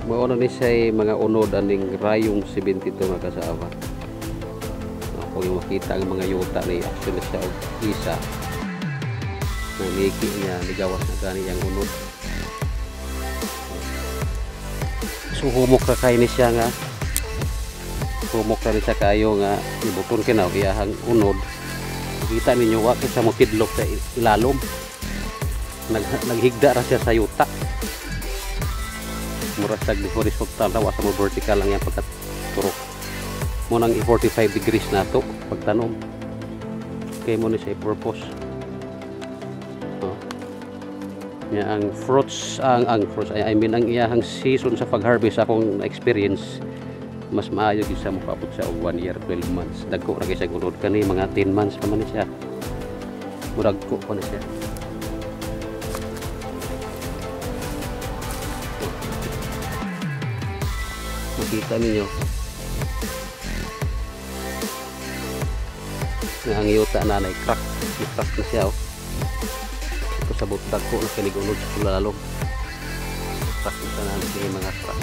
Mauna ni siya mga unod aning rayong 72 mga kasama. Ako yung makita ang mga yuta ni actually siya og isa. Nangiki niya ligawas na gani ang unod. So humok ra kay ni siya nga. Humok ra ni siya kayo nga ibuton kinaw iyahang unod. Kita ninyo wa sa mo kidlok sa ilalom. Naghigda ra siya sa yuta. Murasag di horizontal raw sa mo vertical lang yang pagkaturok mo nang 45 degrees na to pagtanom kay mo ni sa purpose nya ang fruits I mean ang iyahang season sa pag-harvest akong experience mas maayo gyud sa mopabot sa 1 year 12 months dagko ra kay sa gunod kani mga 10 months pa man siya murag ko pa na siya. Makita ninyo na ang yuta na crack na siya ito sa butag ko na kinigunod sa sulalong crack na siya na mga crack